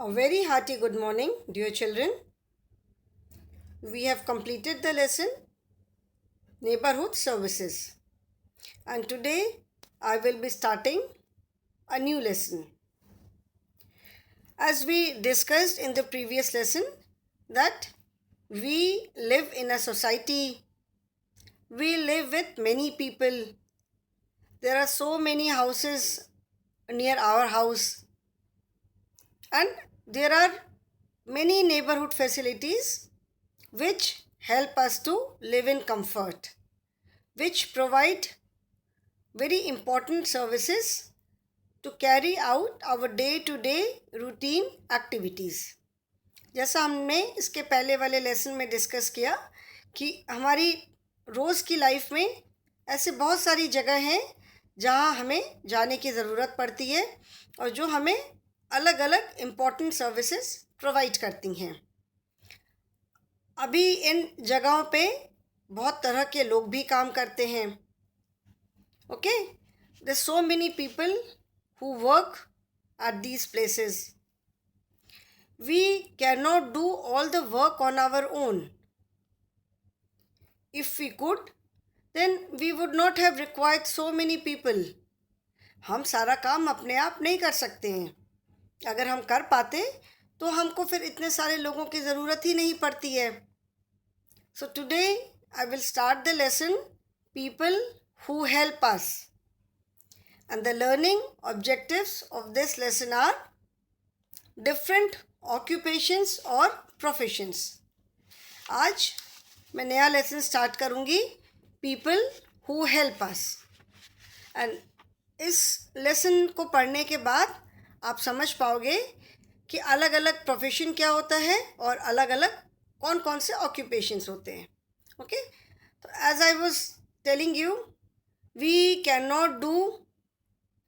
A very hearty good morning, dear children. We have completed the lesson Neighborhood Services, and today I will be starting a new lesson. As we discussed in the previous lesson, that we live in a society, we live with many people. There are so many houses near our house, and there are many neighborhood facilities which help us to live in comfort, which provide very important services to carry out our day to day routine activities. जैसा हमने इसके पहले वाले lesson में discuss किया कि हमारी रोज़ की लाइफ में ऐसे बहुत सारी जगह हैं जहाँ हमें जाने की ज़रूरत पड़ती है और जो हमें अलग अलग इम्पॉर्टेंट सर्विसेज प्रोवाइड करती हैं. अभी इन जगहों पे बहुत तरह के लोग भी काम करते हैं. Okay, there so many people who work at these places. We cannot do all the work on our own. If we could, then we would not have required so many people. हम सारा काम अपने आप नहीं कर सकते हैं. अगर हम कर पाते तो हमको फिर इतने सारे लोगों की ज़रूरत ही नहीं पड़ती है. So today I will start the lesson People who help us. And the learning objectives of this lesson are different occupations or professions. आज मैं नया लेसन स्टार्ट करूँगी People who help us. And इस लेसन को पढ़ने के बाद आप समझ पाओगे कि अलग अलग प्रोफेशन क्या होता है और अलग अलग कौन कौन से ऑक्यूपेशंस होते हैं. ओके, तो as I was telling you, we can not do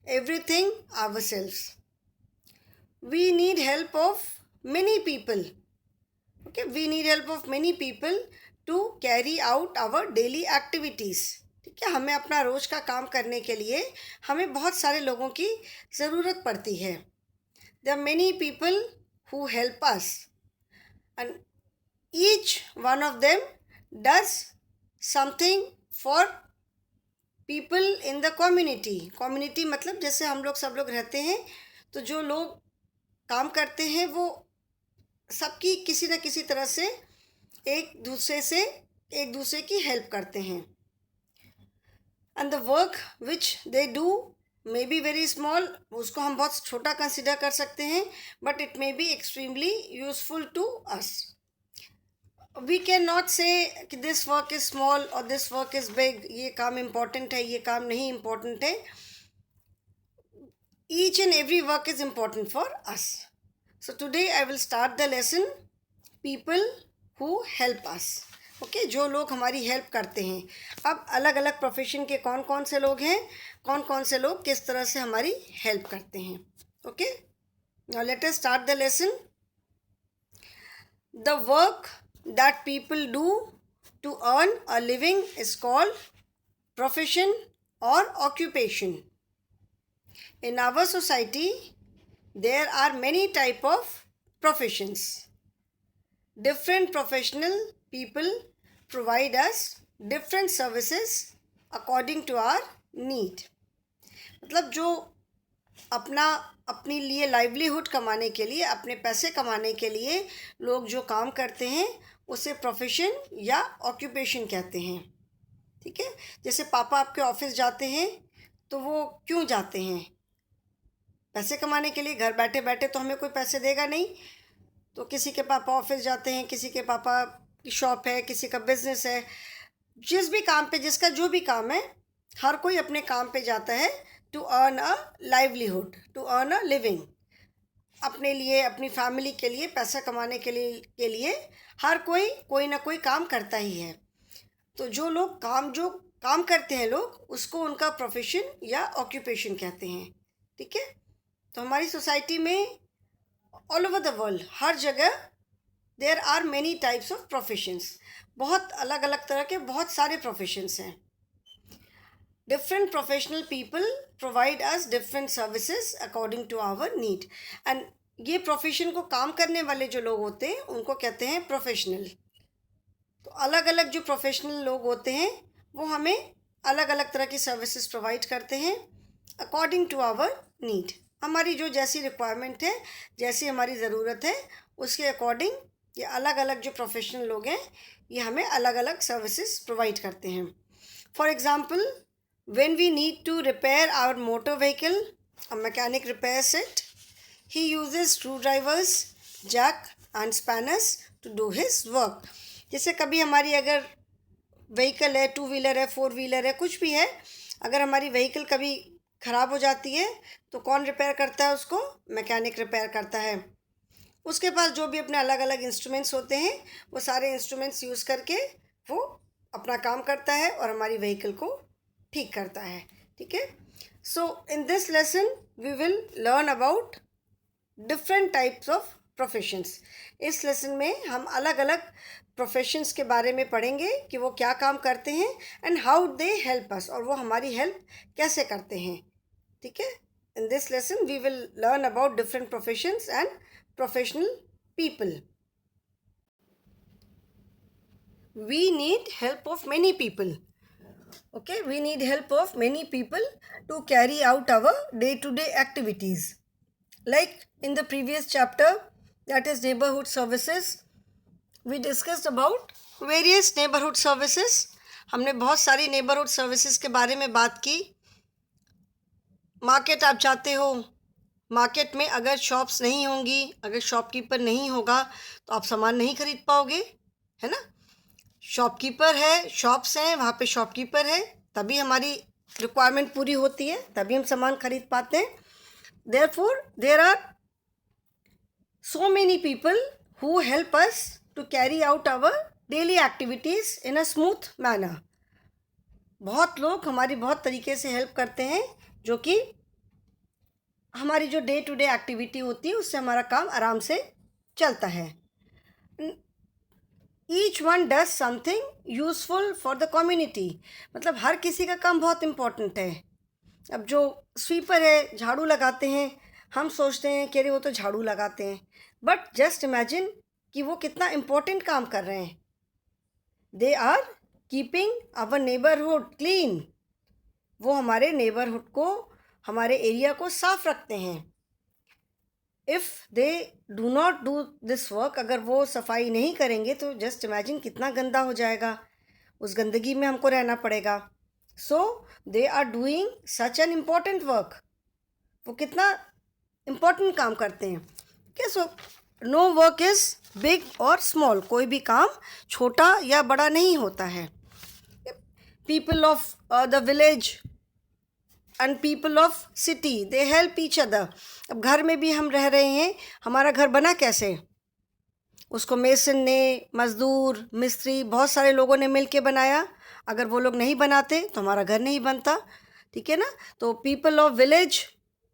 everything ourselves. We need help of many people. Okay, we need help of many people to carry out our daily activities. ठीक है, हमें अपना रोज का काम करने के लिए हमें बहुत सारे लोगों की ज़रूरत पड़ती है. There are many people who help us and each one of them does something for people in the community. Community मतलब जैसे हम लोग सब लोग रहते हैं, तो जो लोग काम करते हैं वो सबकी किसी न किसी तरह से एक दूसरे की हेल्प करते हैं. And the work which they do may be very small, उसको हम बहुत छोटा कंसिडर कर सकते हैं, but it may be extremely useful to us. We can not say कि दिस वर्क इज़ स्मॉल और दिस वर्क इज़ बिग, ये काम इम्पॉर्टेंट है, ये काम नहीं इम्पॉर्टेंट है. Each and every work is important for us. So today I will start the lesson people who help us. Okay, जो लोग हमारी हेल्प करते हैं. अब अलग अलग प्रोफेशन के कौन कौन से लोग हैं, कौन कौन से लोग किस तरह से हमारी हेल्प करते हैं. Okay, now let us start the lesson. The work that people do to earn a living is called profession or occupation. In our society, there are many type of professions. Different professional people provide us different services according to our need. मतलब जो अपने लिए livelihood कमाने के लिए, अपने पैसे कमाने के लिए लोग जो काम करते हैं उसे प्रोफेशन या ऑक्यूपेशन कहते हैं. ठीक है, जैसे पापा आपके ऑफिस जाते हैं तो वो क्यों जाते हैं? पैसे कमाने के लिए. घर बैठे बैठे तो हमें कोई पैसे देगा नहीं. तो किसी के पापा ऑफिस जाते हैं, किसी के पापा की शॉप है, किसी का बिजनेस है. जिस भी काम पे, जिसका जो भी काम है, हर कोई अपने काम पे जाता है to earn a livelihood, to earn a living. अपने लिए, अपनी फैमिली के लिए पैसा कमाने के लिए हर कोई ना कोई काम करता ही है. तो जो काम करते हैं लोग, उसको उनका प्रोफेशन या ऑक्यूपेशन कहते हैं. ठीक है, तो हमारी सोसाइटी में ऑल ओवर द वर्ल्ड, हर जगह there are many types of professions. बहुत अलग अलग तरह के बहुत सारे प्रोफेशंस हैं. Different professional people provide us different services according to our need. And ये प्रोफेशन को काम करने वाले जो लोग होते हैं उनको कहते हैं प्रोफेशनल। तो अलग अलग जो प्रोफेशनल लोग होते हैं वो हमें अलग अलग तरह की सर्विसेज प्रोवाइड करते हैं अकॉर्डिंग टू आवर नीड। हमारी जो जैसी रिक्वायरमेंट है, जैसी हमारी ज़रूरत है, उसके अकॉर्डिंग ये अलग अलग जो प्रोफेशनल लोग हैं ये हमें अलग अलग सर्विसेज प्रोवाइड करते हैं। For example, when we need to repair our motor vehicle, a mechanic repairs it. He uses screwdrivers, jack and spanners to do his work। जैसे कभी हमारी अगर व्हीकल है, टू व्हीलर है, फोर व्हीलर है, कुछ भी है, अगर हमारी व्हीकल कभी ख़राब हो जाती है तो कौन रिपेयर करता है उसको? मैकेनिक रिपेयर करता है। उसके पास जो भी अपने अलग अलग इंस्ट्रूमेंट्स होते हैं वो सारे इंस्ट्रूमेंट्स यूज़ करके वो अपना काम करता है और हमारी व्हीकल को ठीक करता है। ठीक है। So in this lesson we will learn about different types of professions. इस लेसन में हम अलग अलग प्रोफेशंस के बारे में पढ़ेंगे कि वो क्या काम करते हैं and how they help us, और वो हमारी हेल्प कैसे करते हैं। ठीक है। In this lesson we will learn about different professions and professional people. We need help of many people. Okay, we need help of many people to carry out our day-to-day activities. Like in the previous chapter, that is neighborhood services, we discussed about various neighborhood services। हमने बहुत सारी neighborhood services के बारे में बात की। Market आप जाते हो, मार्केट में अगर शॉप्स नहीं होंगी, अगर शॉपकीपर नहीं होगा तो आप सामान नहीं खरीद पाओगे, है ना। शॉपकीपर है, शॉप्स हैं, वहाँ पे शॉपकीपर है, तभी हमारी रिक्वायरमेंट पूरी होती है, तभी हम सामान खरीद पाते हैं। Therefore, there are so many people who help us to carry out our daily activities in a smooth manner। बहुत लोग हमारी बहुत तरीके से हेल्प करते हैं जो कि हमारी जो डे टू डे एक्टिविटी होती है उससे हमारा काम आराम से चलता है। Each one does something useful for the community. मतलब हर किसी का काम बहुत इम्पोर्टेंट है। अब जो स्वीपर है, झाड़ू लगाते हैं, हम सोचते हैं कि अरे वो तो झाड़ू लगाते हैं, बट जस्ट इमेजिन कि वो कितना इम्पोर्टेंट काम कर रहे हैं। They are keeping our neighbourhood clean. वो हमारे नेबरहुड को, हमारे एरिया को साफ रखते हैं। If they do not do this work, अगर वो सफाई नहीं करेंगे तो जस्ट इमेजिन कितना गंदा हो जाएगा, उस गंदगी में हमको रहना पड़ेगा। So they are doing such an important work. वो कितना इम्पॉर्टेंट काम करते हैं। क्या so no work is big और स्मॉल। कोई भी काम छोटा या बड़ा नहीं होता है। People of the village and people of city they help each other. अब घर में भी हम रह रहे हैं, हमारा घर बना कैसे? उसको मेसन ने, मज़दूर, मिस्त्री, बहुत सारे लोगों ने मिल के बनाया। अगर वो लोग नहीं बनाते तो हमारा घर नहीं बनता। ठीक है ना। तो people of village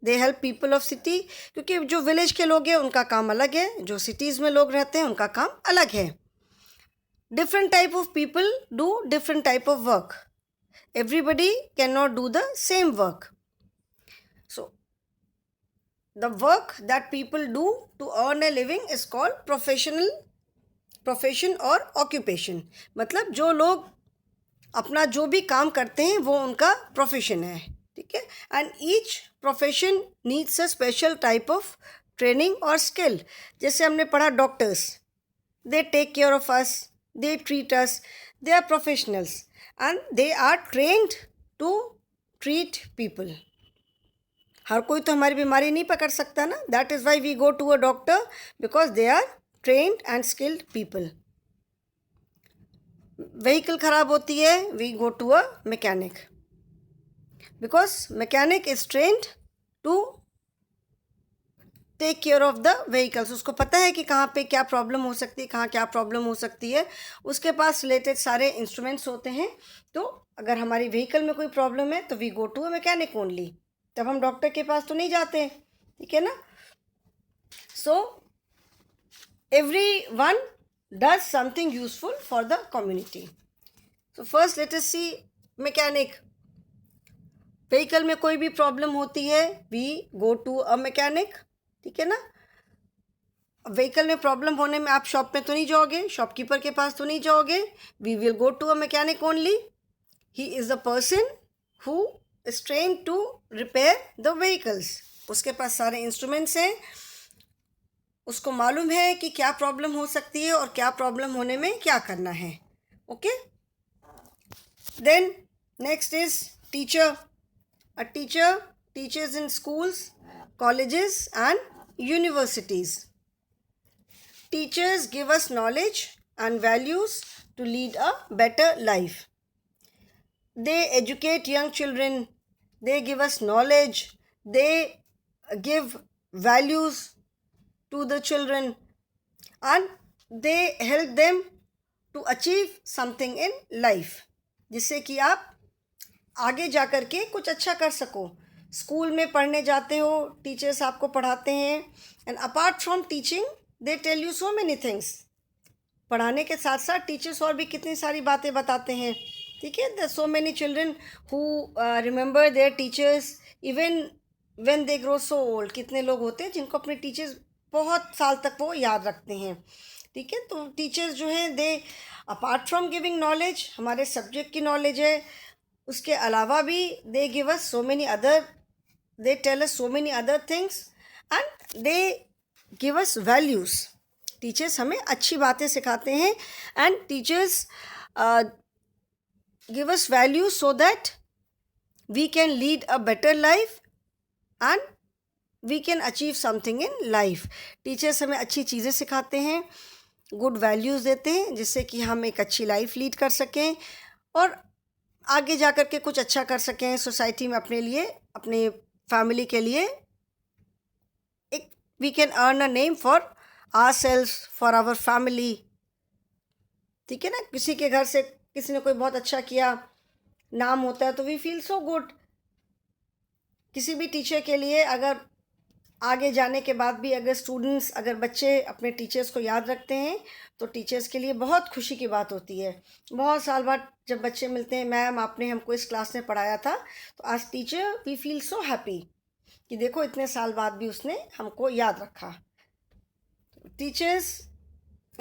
they help people of city, क्योंकि जो विलेज के लोग हैं उनका काम अलग है, जो सिटीज़ में लोग रहते हैं उनका काम अलग है। Different type of people do different type of work. Everybody cannot do the same work. So the work that people do to earn a living is called profession or occupation। मतलब जो लोग अपना जो भी काम करते हैं वो उनका प्रोफेशन है। ठीक है। And each profession needs a special type of training और स्किल। जैसे हमने पढ़ा doctors, they take care of us, they treat us, they are professionals and they are trained to treat people। हर कोई तो हमारी बीमारी नहीं पकड़ सकता ना। That is why we go to a doctor, because they are trained and skilled people। Vehicle ख़राब होती है, we go to a mechanic, because mechanic is trained to take care of the vehicles. उसको पता है कि कहाँ पे क्या प्रॉब्लम हो सकती है, कहाँ क्या प्रॉब्लम हो सकती है, उसके पास रिलेटेड सारे इंस्ट्रूमेंट्स होते हैं। तो अगर हमारी व्हीकल में कोई प्रॉब्लम है तो we go to a mechanic only, तब हम डॉक्टर के पास तो नहीं जाते हैं। ठीक है ना। So everyone does something useful for the community. So first let us see mechanic. Vehicle में कोई भी प्रॉब्लम होती है, we go to a mechanic. ठीक है ना। व्हीकल में प्रॉब्लम होने में आप शॉप में तो नहीं जाओगे, शॉपकीपर के पास तो नहीं जाओगे. We will go to a mechanic only. He is the person who is train to repair the vehicles. उसके पास सारे इंस्ट्रूमेंट्स हैं, उसको मालूम है कि क्या प्रॉब्लम हो सकती है और क्या प्रॉब्लम होने में क्या करना है. Okay. Then next is teacher. A teacher teaches in schools, colleges and universities. Teachers give us knowledge and values to lead a better life. They educate young children, they give us knowledge, they give values to the children, and they help them to achieve something in life, जिससे कि आप आगे जा कर के कुछ अच्छा कर सको. स्कूल में पढ़ने जाते हो, टीचर्स आपको पढ़ाते हैं, and apart from teaching they tell you so many things. पढ़ाने के साथ साथ टीचर्स और भी कितनी सारी बातें बताते हैं. ठीक है. The so many children who remember there teachers even when they grow so old. कितने लोग होते हैं जिनको अपने टीचर्स बहुत साल तक वो याद रखते हैं. ठीक है. तो टीचर्स जो हैं they apart from giving knowledge, हमारे सब्जेक्ट की नॉलेज है, उसके अलावा भी they give us so many other, they tell us so many other things and they give us values. Teachers हमें अच्छी बातें सिखाते हैं and teachers give us values so that we can lead a better life and we can achieve something in life. Teachers हमें अच्छी चीज़ें सिखाते हैं, गुड वैल्यूज़ देते हैं, जिससे कि हम एक अच्छी लाइफ लीड कर सकें और आगे जा कर के कुछ अच्छा कर सकें सोसाइटी में, अपने लिए, अपने फैमिली के लिए. एक we can earn a name for ourselves, for our family. ठीक है ना. किसी के घर से किसी ने कोई बहुत अच्छा किया, नाम होता है, तो वी फील सो गुड. किसी भी टीचर के लिए अगर आगे जाने के बाद भी अगर स्टूडेंट्स, अगर बच्चे अपने टीचर्स को याद रखते हैं तो टीचर्स के लिए बहुत खुशी की बात होती है. बहुत साल बाद जब बच्चे मिलते हैं, मैम आपने हमको इस क्लास में पढ़ाया था, तो आज teacher we feel so happy कि देखो इतने साल बाद भी उसने हमको याद रखा. Teachers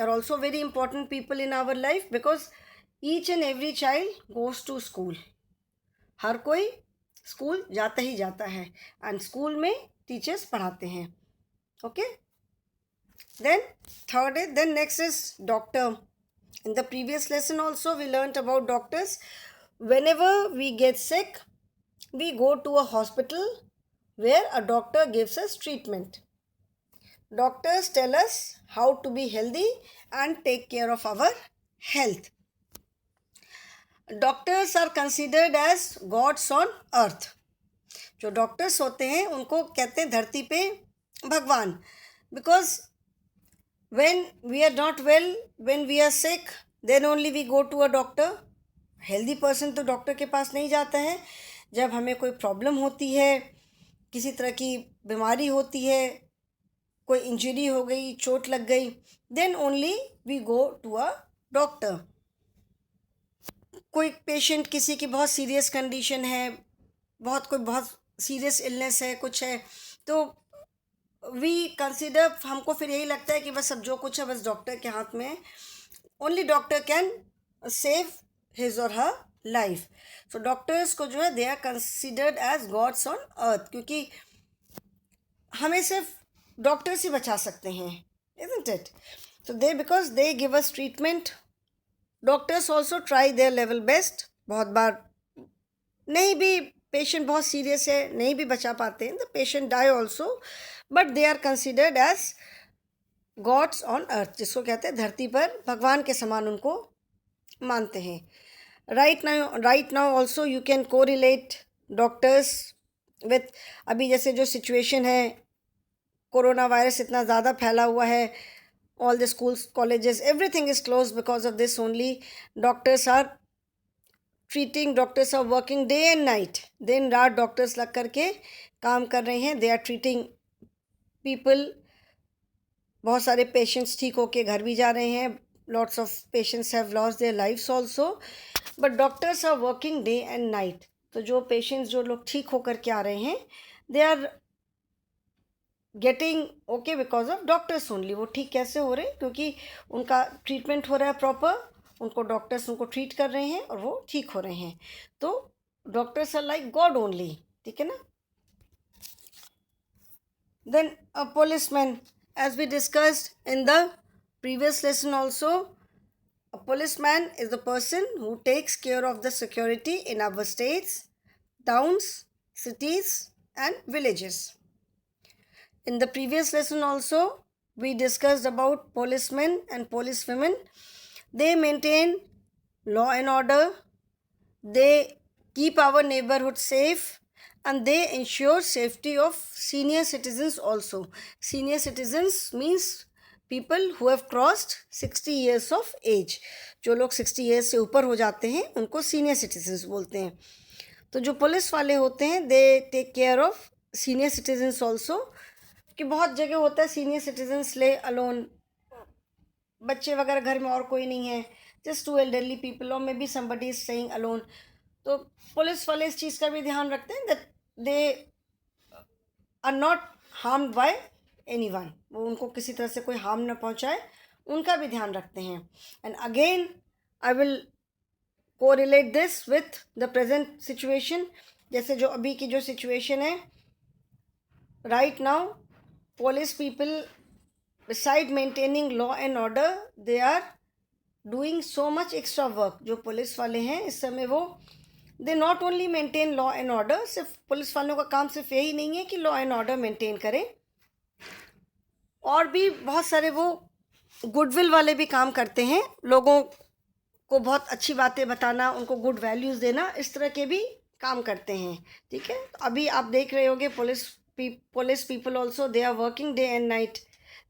are also very important people in our life because each and every child goes to school. हर कोई स्कूल जाता ही जाता है एंड स्कूल में टीचर्स पढ़ाते हैं. Okay. Then third is, then next is doctor. In the previous lesson also we learnt about doctors. Whenever we get sick, we go to a hospital where a doctor gives us treatment. Doctors tell us how to be healthy and take care of our health. Doctors are considered as gods on earth. जो doctors होते हैं उनको कहते हैं धरती पे भगवान. Because when we are not well, when we are sick, then only we go to a doctor. Healthy person तो डॉक्टर के पास नहीं जाता है. जब हमें कोई प्रॉब्लम होती है, किसी तरह की बीमारी होती है, कोई इंजरी हो गई, चोट लग गई, then only we go to a doctor. कोई पेशेंट, किसी की बहुत सीरियस कंडीशन है, बहुत सीरियस इलनेस है, कुछ है, तो वी कंसिडर, हमको फिर यही लगता है कि बस अब जो कुछ है बस डॉक्टर के हाथ में है. Only doctor can save his or her life. सो डॉक्टर्स को जो है they are considered as gods on earth, क्योंकि हमें सिर्फ डॉक्टर्स ही बचा सकते हैं. isn't it? So because they give us treatment, doctors also try their level best. बहुत बार नहीं भी, पेशेंट बहुत सीरियस है, नहीं भी बचा पाते हैं, the patient die also, but they are considered as gods on earth, जिसको कहते हैं धरती पर भगवान के समान उनको मानते हैं. Right now also you can correlate doctors with, अभी जैसे जो सिचुएशन है, कोरोना वायरस इतना ज़्यादा फैला हुआ है, all the schools, colleges, everything is close because of this only. Doctors are treating, doctors are working day and night, दिन रात डॉक्टर्स लग करके काम कर रहे हैं. They are treating people. बहुत सारे पेशेंट्स ठीक होके घर भी जा रहे हैं. Lots of patients have lost their lives also, but doctors are working day and night. तो जो पेशेंट्स, जो लोग ठीक होकर के आ रहे हैं, they are getting okay because of doctors only. वो ठीक कैसे हो रहे हैं? क्योंकि उनका ट्रीटमेंट हो रहा है प्रॉपर, उनको डॉक्टर्स उनको ट्रीट कर रहे हैं और वो ठीक हो रहे हैं। तो doctors are like god only, ठीक है ना। Then a policeman, as we discussed in the previous lesson also, a policeman is the person who takes care of the security in our states, towns, cities and villages. In the previous lesson also, we discussed about policemen and policewomen. They maintain law and order, they keep our neighborhood safe, and they ensure safety of senior citizens also. Senior citizens means people who have crossed 60 years of age. जो लोग 60 years से ऊपर हो जाते हैं उनको senior citizens बोलते हैं। तो जो पुलिस वाले होते हैं they take care of senior citizens also. कि बहुत जगह होता है सीनियर सिटीजन्स ले अलोन, बच्चे वगैरह घर में और कोई नहीं है, जस्ट टू एल्डरली पीपल और maybe somebody is staying alone. तो पुलिस वाले इस चीज़ का भी ध्यान रखते हैं that they are not harmed by anyone, वो उनको किसी तरह से कोई हार्म ना पहुंचाए, उनका भी ध्यान रखते हैं। And again I will correlate this with the present situation. जैसे जो अभी की जो सिचुएशन है right now, police people beside maintaining law and order they are doing so much extra work। जो पुलिस वाले हैं इस समय वो they not only maintain law and order, सिर्फ पुलिस वालों का काम सिर्फ यही नहीं है कि law and order maintain करें, और भी बहुत सारे वो गुडविल वाले भी काम करते हैं, लोगों को बहुत अच्छी बातें बताना, उनको गुड वैल्यूज़ देना, इस तरह के भी काम करते हैं, ठीक है। तो अभी आप देख रहे होंगे police people also they are working day and night,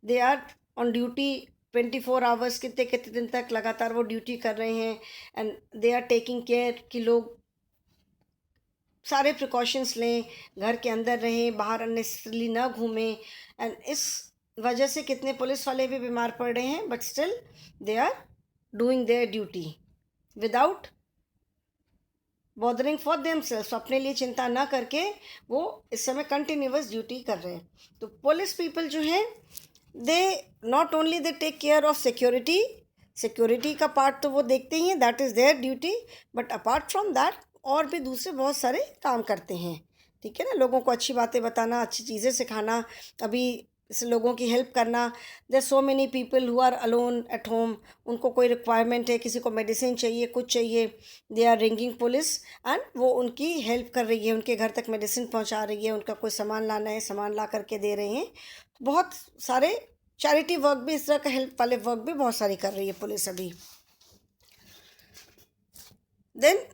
they are on duty 24 hours, कितने कितने दिन तक लगातार वो ड्यूटी कर रहे हैं। And they are taking care कि लोग सारे प्रिकॉशंस लें, घर के अंदर रहें, बाहर अननेसेसरली ना घूमें। एंड इस वजह से कितने पुलिस वाले भी बीमार पड़ रहे हैं, but still they are doing their duty without bothering for themselves, अपने लिए चिंता ना करके वो इस समय कंटिन्यूअस ड्यूटी कर रहे हैं। तो पुलिस पीपल जो हैं they not only they take care of security, security का पार्ट तो वो देखते ही हैं, that is their duty, but apart from that और भी दूसरे बहुत सारे काम करते हैं, ठीक है ना। लोगों को अच्छी बातें बताना, अच्छी चीज़ें सिखाना, अभी इस लोगों की हेल्प करना। There so many people who are alone at home, उनको कोई रिक्वायरमेंट है, किसी को मेडिसिन चाहिए, कुछ चाहिए, they are ringing police and वो उनकी हेल्प कर रही है, उनके घर तक मेडिसिन पहुंचा रही है, उनका कोई सामान लाना है सामान ला करके दे रहे हैं। बहुत सारे चैरिटी वर्क भी, इस तरह का हेल्प वाले वर्क भी बहुत सारी कर रही है पुलिस अभी। Then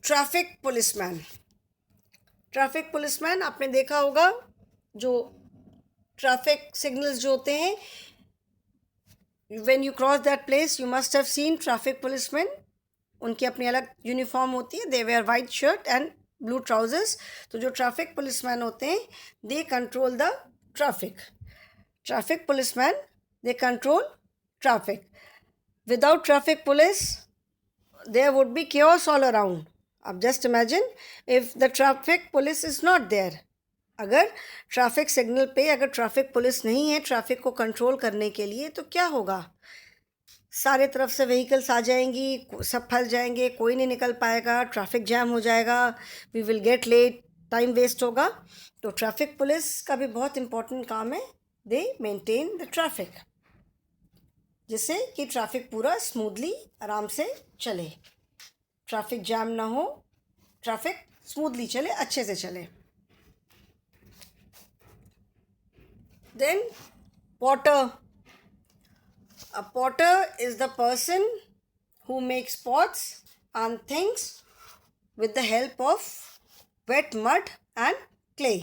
traffic policeman, traffic policeman आपने देखा होगा, जो ट्रैफिक सिग्नल्स जो होते हैं, when you cross that place you must have seen traffic policeman, उनकी अपनी अलग यूनिफॉर्म होती है, they wear white shirt and blue trousers. तो जो ट्रैफिक पुलिसमैन होते हैं they control the traffic, traffic policeman they control traffic. Without traffic police there would be chaos all around. अब just imagine if the traffic police is not there, अगर traffic signal पे अगर traffic police नहीं है traffic को control करने के लिए, तो क्या होगा? सारे तरफ से व्हीकल्स आ जाएंगी, सब फंस जाएंगे, कोई नहीं निकल पाएगा, ट्रैफिक जैम हो जाएगा, we will get late, time waste होगा। तो ट्रैफिक पुलिस का भी बहुत इम्पोर्टेंट काम है, दे मेंटेन द ट्रैफिक, जिससे कि ट्रैफिक पूरा स्मूथली आराम से चले, ट्रैफिक जैम ना हो, ट्रैफिक स्मूथली चले, अच्छे से चले। Then potter, a potter is the person who makes pots and things with the help of wet mud and clay,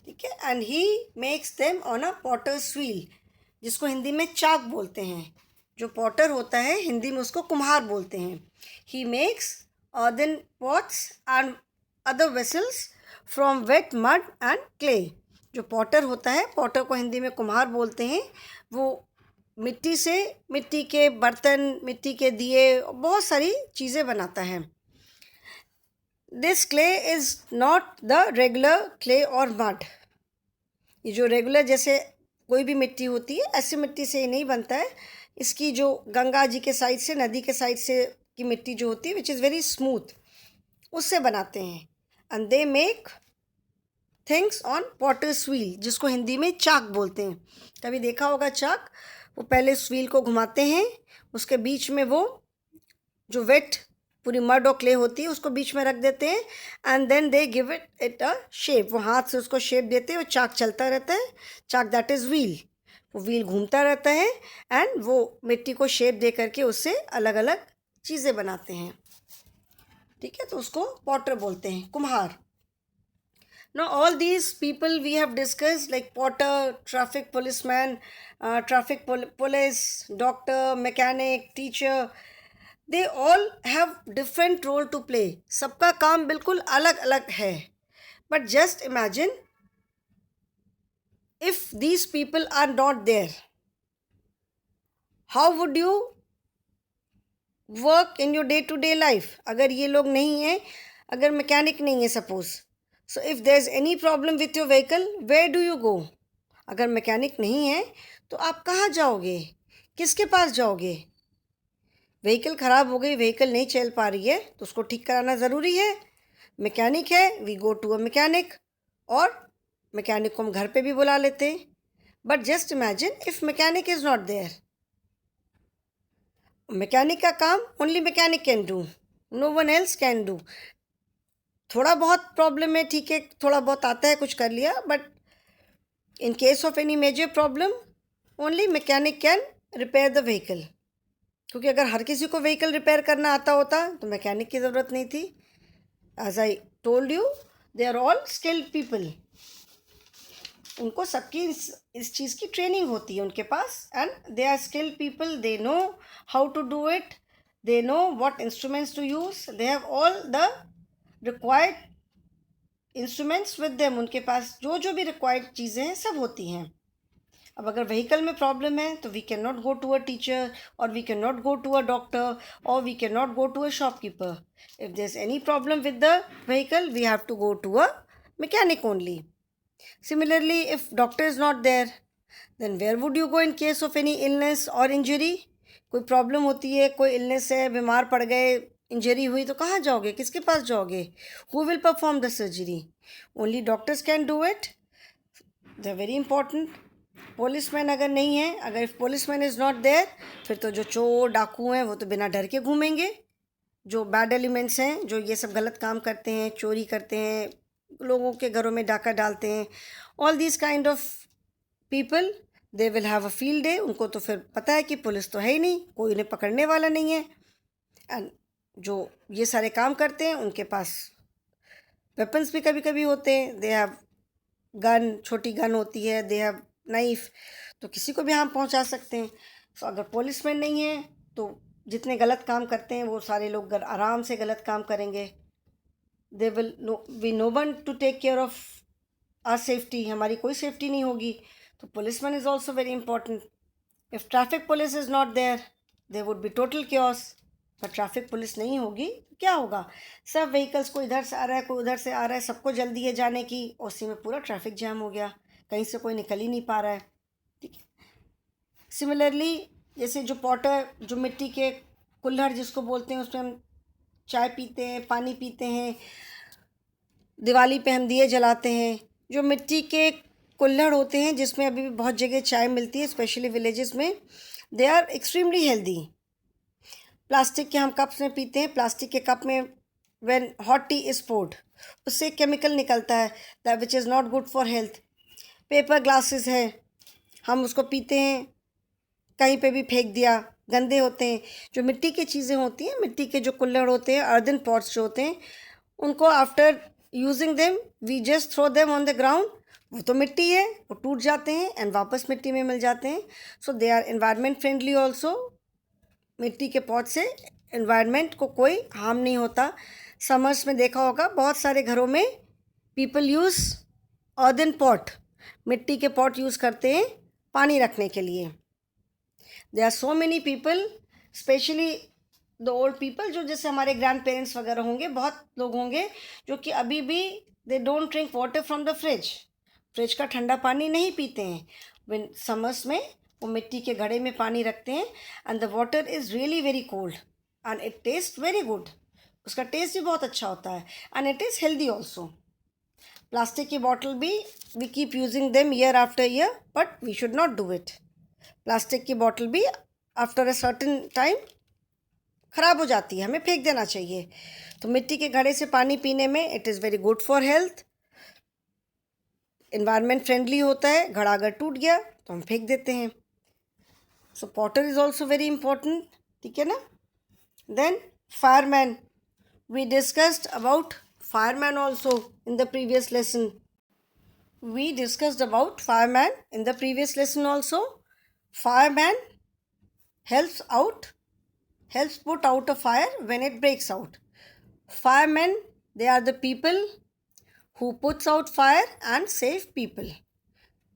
ठीक है। and he makes them on a potter's wheel, जिसको हिंदी में चाक बोलते हैं। जो पॉटर होता है हिंदी में उसको कुम्हार बोलते हैं। he makes earthen pots and other vessels from wet mud and clay। जो पॉटर होता है, पॉटर को हिंदी में कुम्हार बोलते हैं, वो मिट्टी से, मिट्टी के बर्तन, मिट्टी के दिए, बहुत सारी चीज़ें बनाता है। This clay is not the regular clay और मड, ये जो रेगुलर जैसे कोई भी मिट्टी होती है, ऐसी मिट्टी से ये नहीं बनता है। इसकी जो गंगा जी के साइड से, नदी के साइड से की मिट्टी जो होती है, विच इज़ वेरी स्मूथ, उससे बनाते हैं। And they make things on potter's wheel, जिसको हिंदी में चाक बोलते हैं। कभी देखा होगा चाक? वो पहले उस व्हील को घुमाते हैं, उसके बीच में वो जो वेट पूरी मड और क्ले होती है उसको बीच में रख देते हैं, and then they give it a shape. वो हाथ से उसको शेप देते हैं, वो चाक चलता रहता है। चाक दैट इज़ व्हील। वो व्हील घूमता रहता है एंड वो मिट्टी को शेप दे करके उससे अलग अलग चीज़ें बनाते हैं। ठीक है, तो उसको पॉटर बोलते हैं, कुम्हार। Now all these people we have discussed, like potter, traffic policeman, police, doctor, mechanic, teacher, they all have different role to play. सबका काम बिल्कुल अलग अलग है. But just imagine if these people are not there, how would you work in your day to day life? अगर ये लोग नहीं हैं, अगर मैकेनिक नहीं है suppose, so if there is any problem with your vehicle, where do you go? अगर mechanic नहीं है तो आप कहाँ जाओगे, किसके पास जाओगे? व्हीकल ख़राब हो गई, व्हीकल नहीं चल पा रही है तो उसको ठीक कराना ज़रूरी है। मैकेनिक है, we go to a mechanic, और मैकेनिक को हम घर पे भी बुला लेते हैं। But just imagine if mechanic is not there, mechanic का काम only mechanic can do, no one else can do. थोड़ा बहुत प्रॉब्लम है, ठीक है, थोड़ा बहुत आता है, कुछ कर लिया, but in case of any major problem only mechanic can repair the vehicle. क्योंकि अगर हर किसी को व्हीकल रिपेयर करना आता होता तो मैकेनिक की ज़रूरत नहीं थी। As I told you, they are all skilled people. उनको सबकी इस चीज़ की ट्रेनिंग होती है उनके पास, and they are skilled people, they know how to do it, they know what instruments to use, they have all the required instruments with them. उनके पास जो जो भी रिक्वायर्ड चीज़ें हैं सब होती हैं। अब अगर व्हीकल में प्रॉब्लम है तो we can not go to a teacher, और we can not go to a doctor, और we can not go to a shopkeeper. If there is any problem with the vehicle, we have to go to a mechanic only. Similarly, if doctor is not there, then where would you go in case of any illness और injury? कोई problem होती है, कोई illness है, बीमार पड़ गए, injury हुई, तो कहाँ जाओगे, किसके पास जाओगे? Who will perform the surgery? Only doctors can do it. They are very important. Policeman अगर नहीं है, अगर if policeman is not there, फिर तो जो चोर डाकू हैं वो तो बिना डर के घूमेंगे। जो बैड एलिमेंट्स हैं, जो ये सब गलत काम करते हैं, चोरी करते हैं, लोगों के घरों में डाका डालते हैं, all these kind of people, they will have a field day. उनको तो फिर पता है कि पुलिस तो है ही नहीं, कोई उन्हें पकड़ने वाला नहीं है। एंड जो ये सारे काम करते हैं उनके पास वेपन्स भी कभी कभी होते हैं। दे हैव गन, छोटी गन होती है, दे हैव नाइफ, तो किसी को भी हम पहुंचा सकते हैं। तो अगर पुलिसमैन नहीं है तो जितने गलत काम करते हैं वो सारे लोग आराम से गलत काम करेंगे। They will be no one to take care of our safety, हमारी कोई सेफ्टी नहीं होगी। तो policeman is also very important. If traffic police is not there, there would be total chaos. पर ट्रैफिक पुलिस नहीं होगी तो क्या होगा? सब व्हीकल्स को इधर से आ रहा है, कोई उधर से आ रहा है, सबको जल्दी है जाने की, उसी में पूरा ट्रैफिक जैम हो गया, कहीं से कोई निकल ही नहीं पा रहा है। ठीक है। सिमिलरली, जैसे जो पॉटर, जो मिट्टी के कुल्हड़ जिसको बोलते हैं, उसमें हम चाय पीते हैं, पानी पीते हैं, दिवाली पे हम दिए जलाते हैं। जो मिट्टी के कुल्हड़ होते हैं जिसमें अभी भी बहुत जगह चाय मिलती है, स्पेशली विलेजेस में, they are extremely healthy. Plastic के हम कप्स में पीते हैं, प्लास्टिक के कप में when hot tea is poured, उससे केमिकल निकलता है that which is not good for health. Paper glasses है, हम उसको पीते हैं, कहीं पे भी फेंक दिया, गंदे होते हैं। जो मिट्टी की चीज़ें होती हैं, मिट्टी के जो कुल्हड़ होते हैं, अर्दन पॉट्स जो होते हैं, उनको after using them we just throw them on the ground. वो तो मिट्टी है, वो टूट जाते हैं एंड वापस मिट्टी में मिल जाते हैं। So they are environment friendly also. मिट्टी के पॉट से एनवायरनमेंट को कोई हार्म नहीं होता। समर्स में देखा होगा बहुत सारे घरों में पीपल यूज़ अर्दन पॉट, मिट्टी के पॉट यूज़ करते हैं पानी रखने के लिए। There are so many people, specially the old people, जो जैसे हमारे ग्रैंड पेरेंट्स वगैरह होंगे, बहुत लोग होंगे जो कि अभी भी they don't drink water from the fridge, fridge का ठंडा पानी नहीं पीते हैं। विन समर्स में वो मिट्टी के घड़े में पानी रखते हैं and the water is really very cold and it taste very good. उसका टेस्ट भी बहुत अच्छा होता है and it is healthy also. Plastic की बॉटल भी we keep using them year after year but we should not do it. Plastic की bottle भी आफ्टर अ सर्टेन टाइम ख़राब हो जाती है, हमें फेंक देना चाहिए। तो मिट्टी के घड़े से पानी पीने में it is very good for health, environment friendly होता है। घड़ा अगर टूट गया तो हम फेंक देते हैं। So potter is also very important, ठीक है ना। Then fireman, we discussed about fireman also in the previous lesson. We discussed about fireman in the previous lesson also. Fireman helps put out a fire when it breaks out. Firemen, they are the people who puts out fire and save people.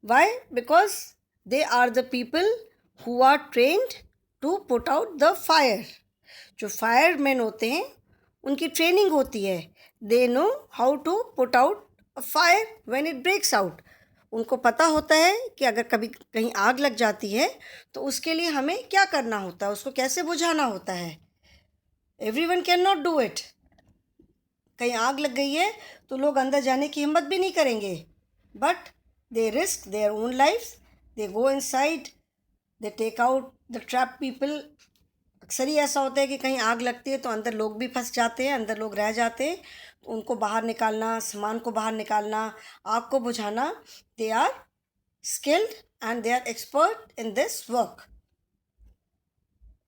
Why? Because they are the people who are trained to put out the fire. जो fireman होते हैं उनकी training होती है। They know how to put out a fire when it breaks out. उनको पता होता है कि अगर कभी कहीं आग लग जाती है तो उसके लिए हमें क्या करना होता है, उसको कैसे बुझाना होता है। Everyone can not do it. कहीं आग लग गई है तो लोग अंदर जाने की हिम्मत भी नहीं करेंगे, but they risk their own lifes, they go inside, they take out the trap people. अक्सर ही ऐसा होता है कि कहीं आग लगती है तो अंदर लोग भी फंस जाते हैं, अंदर लोग रह जाते हैं। तो उनको बाहर निकालना, सामान को बाहर निकालना, आग को बुझाना, they are skilled and they are expert in this work.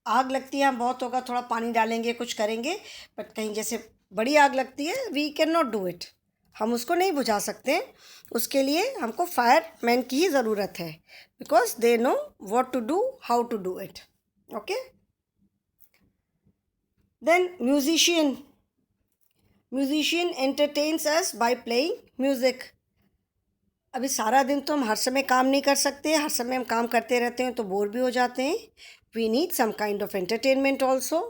आग लगती है, हम बहुत होगा थोड़ा पानी डालेंगे, कुछ करेंगे, बट कहीं जैसे बड़ी आग लगती है we can not do it, हम उसको नहीं बुझा सकते। उसके लिए हमको फायरमैन की ही ज़रूरत है, because they know what to do, how to do it. Okay. Then musician entertains us by playing music. अभी सारा दिन तो हम हर समय काम नहीं कर सकते, हर समय हम काम करते रहते हैं तो बोर भी हो जाते हैं। We need some kind of entertainment also,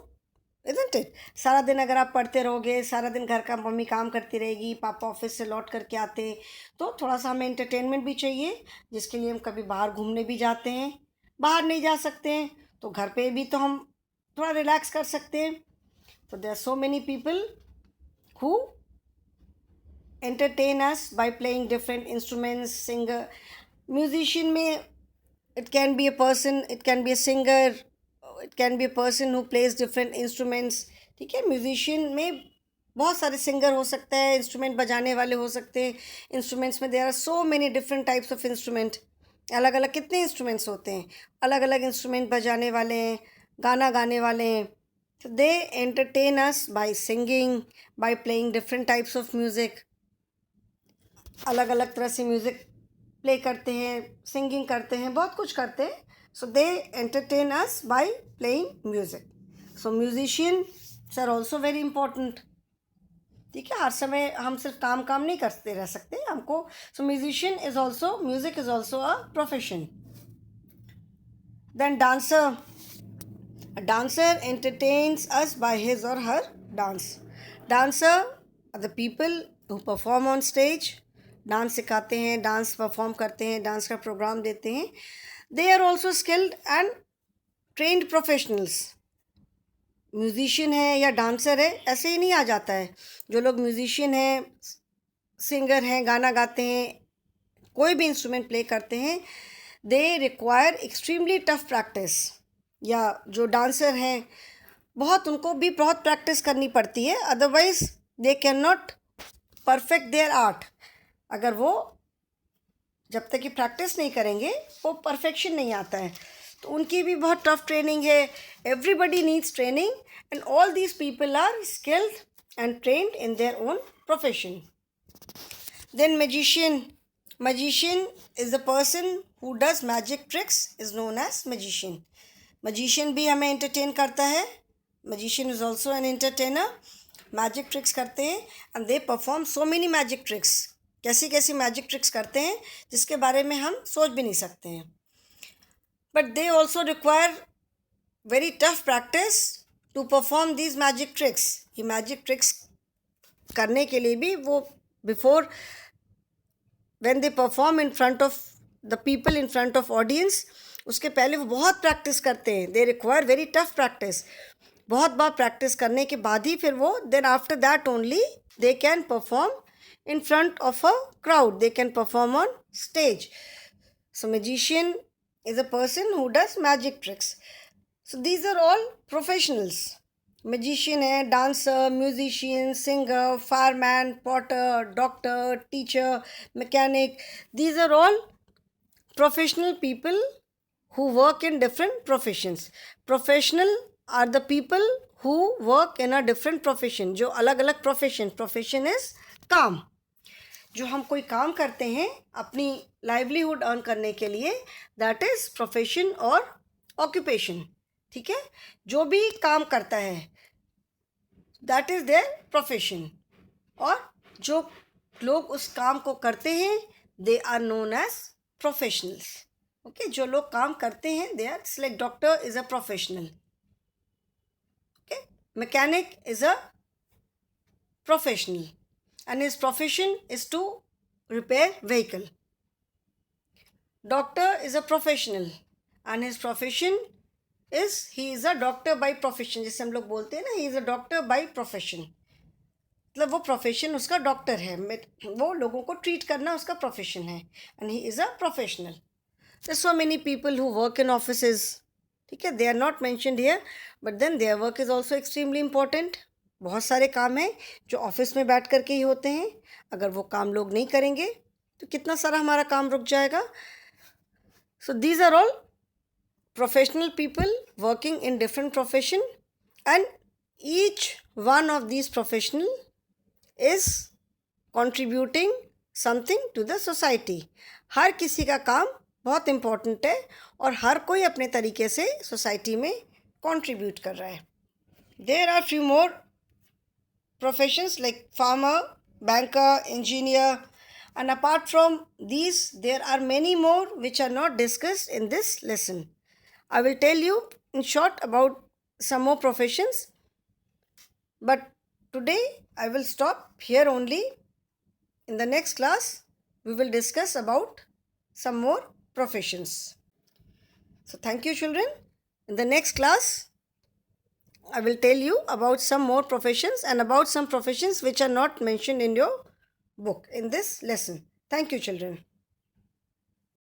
isn't it? सारा दिन अगर आप पढ़ते रहोगे, सारा दिन घर का मम्मी काम करती रहेगी, पापा ऑफिस से लौट करके आते, तो थोड़ा सा हमें एंटरटेनमेंट भी चाहिए, जिसके लिए हम कभी बाहर घूमने भी जाते हैं। बाहर नहीं जा सकते हैं तो घर पे भी तो हम थोड़ा रिलैक्स कर सकते हैं। So there are so many people who entertain us by playing different instruments. Singer, musician में it can be a person, it can be a singer, it can be a person who plays different instruments. ठीक है, musician में बहुत सारे singer हो सकते हैं, instrument बजाने वाले हो सकते हैं। इंस्ट्रूमेंट्स में there are so many different types of instrument. अलग अलग कितने इंस्ट्रूमेंट्स होते हैं, अलग अलग इंस्ट्रूमेंट बजाने वाले हैं, गाना गाने वाले हैं। So they entertain us by singing, by playing different types of music. अलग अलग तरह से म्यूज़िक प्ले करते हैं, सिंगिंग करते हैं, बहुत कुछ करते हैं। So they entertain us by playing music. So musicians are also very important. ठीक है, हर समय हम सिर्फ काम नहीं करते रह सकते हमको। So musician is also, music is also a profession. Then dancer. A dancer entertains us by his or her dance. Dancer are the people who perform on stage. Dance सिखाते हैं, डांस परफॉर्म करते हैं, dance का programme देते हैं। They are also skilled and trained professionals. Musician है या dancer है ऐसे ही नहीं आ जाता है। जो लोग म्यूजिशियन हैं, सिंगर हैं, गाना गाते हैं, कोई भी इंस्ट्रूमेंट प्ले करते हैं, they require extremely tough practice. या जो डांसर हैं बहुत, उनको भी बहुत प्रैक्टिस करनी पड़ती है, otherwise they can not perfect their art. अगर वो जब तक कि प्रैक्टिस नहीं करेंगे वो परफेक्शन नहीं आता है। तो उनकी भी बहुत टफ ट्रेनिंग है। Everybody needs training and all these people are skilled and trained in their own profession. Then magician is the person who does magic tricks is known as magician. magician भी हमें entertain करता है। magician is also an entertainer. magic tricks करते हैं and they perform so many magic tricks. कैसी कैसी magic tricks करते हैं जिसके बारे में हम सोच भी नहीं सकते हैं। but they also require very tough practice to perform these magic tricks. ये magic tricks करने के लिए भी वो before when they perform in front of the people, in front of audience, उसके पहले वो बहुत प्रैक्टिस करते हैं. They require very tough practice. बहुत बार प्रैक्टिस करने के बाद ही फिर वो, then after that only they can perform in front of a crowd. They can perform on stage. So magician is a person who does magic tricks. So these are all professionals. Magician है, dancer, musician, singer, fireman, potter, doctor, teacher, mechanic. These are all professional people who work in different professions. Professional are the people who work in a different profession. जो अलग अलग profession. Profession is काम. जो हम कोई काम करते हैं अपनी livelihood earn करने के लिए, that is profession और occupation. ठीक है, जो भी काम करता है that is their profession. और जो लोग उस काम को करते हैं they are known as professionals. Okay, जो लोग काम करते हैं they are, like doctor is a professional. Okay, mechanic is a professional and his profession is to repair vehicle. Doctor is a professional and his profession is, he is a doctor by profession. जैसे हम लोग बोलते हैं ना, he is a doctor by profession. मतलब वो profession उसका doctor है, वो लोगों को ट्रीट करना उसका प्रोफेशन है, and he is a professional. There so many people who work in offices. ठीक है, they are not mentioned here, but then their work is also extremely important. बहुत सारे काम हैं जो ऑफिस में बैठ करके ही होते हैं. अगर वो काम लोग नहीं करेंगे तो कितना सारा हमारा काम रुक जाएगा. So these are all professional people working in different profession, and each one of these professional is contributing something to the society. हर किसी का काम बहुत important है और हर कोई अपने तरीके से सोसाइटी में contribute कर रहा है. There are few more professions like farmer, banker, engineer, and apart from these there are many more which are not discussed in this lesson. I will tell you in short about some more professions, but today I will stop here only. In the next class, we will discuss about some more professions. So thank you, children. In the next class, I will tell you about some more professions and about some professions which are not mentioned in your book in this lesson. Thank you, children.